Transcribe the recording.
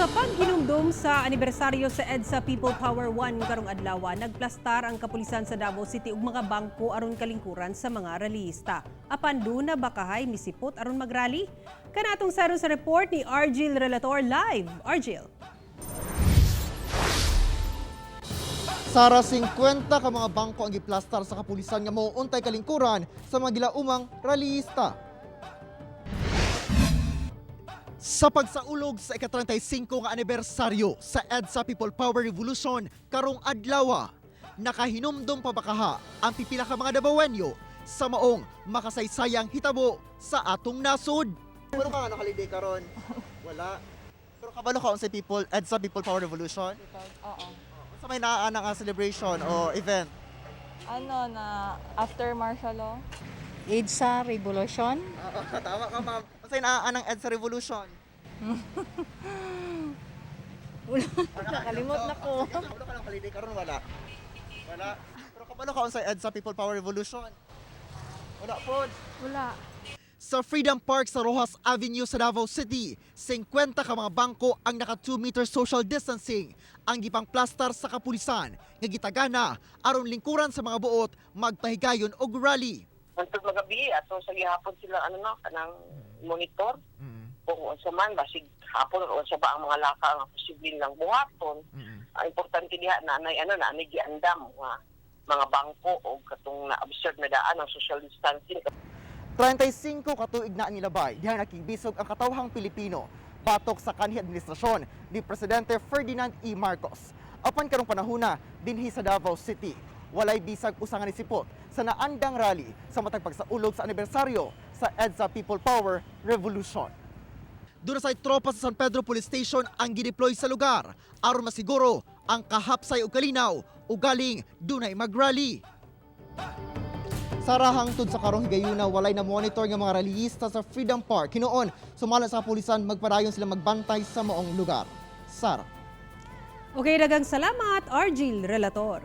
Sa paghinumdum sa anibersaryo sa EDSA People Power 1 karong adlaw, nagplastar ang kapulisan sa Davao City ug mga bangko aron kalingkuran sa mga rallyista. Apan duna bakahay misipot aron magrally? Kanatong saron sa report ni Argil Relator live. Argil. Sara 50 ka mga bangko ang giplastar sa kapulisan nga mauuntay kalingkuran sa mga gilaumang rallyista. Sa pagsaulog sa ika-35 nga anibersaryo sa EDSA People Power Revolution karong adlaw, nakahinumdom pa bakaha ang pipila ka mga Davaoenyo sa maong makasaysayang hitabo sa atong nasod. Pero ka nakaliday karon? Wala. Pero kabalo ka sa EDSA People Power Revolution? Oo. Sa may naanang nga celebration o event? Ano na after martial law? EDSA Revolution. Tama ka ma'am. Sa naanang EDSA Revolution? Nakalimot na ko. Kabalo ka ng holiday karon wala? Wala. Pero kabalo ka sa EDSA People Power Revolution? Wala po. Wala. Sa Freedom Park sa Rojas Avenue sa Davao City, 50 ka mga bangko ang naka 2-meter social distancing ang gipang plastar sa kapulisan nga gitagana aron lingkuran sa mga buot magpahigayon og rally. Untog magabi ato sa gihapon sila kanang monitor kung unsa man basig hapon o unsa ba ang mga laka nga posibleng lang buhaton. Ang importante diha na nay giandam nga mga bangko o katong na-observe na daan ang social distancing. 35 katuig na ang ilabay, diha nakibisog ang katawhang Pilipino patok sa kanhi administrasyon ni Presidente Ferdinand E. Marcos. Apan karong panahona dinhi sa Davao City, walay bisag usa nga nisipot sa naandang rally sa matag pagsaulog sa anibersaryo sa EDSA People Power Revolution. Doon sa tropa sa San Pedro Police Station ang gideploy sa lugar aron masiguro ang kahapsay ug kalinaw ugaling dunay magrally. Sara hangtod sa karong higayuna walay na monitor nga mga rallyista sa Freedom Park. Hinuon sumala sa kapulisan magpadayon sila magbantay sa maong lugar. Sara. Okay, dagang salamat Argil Relator.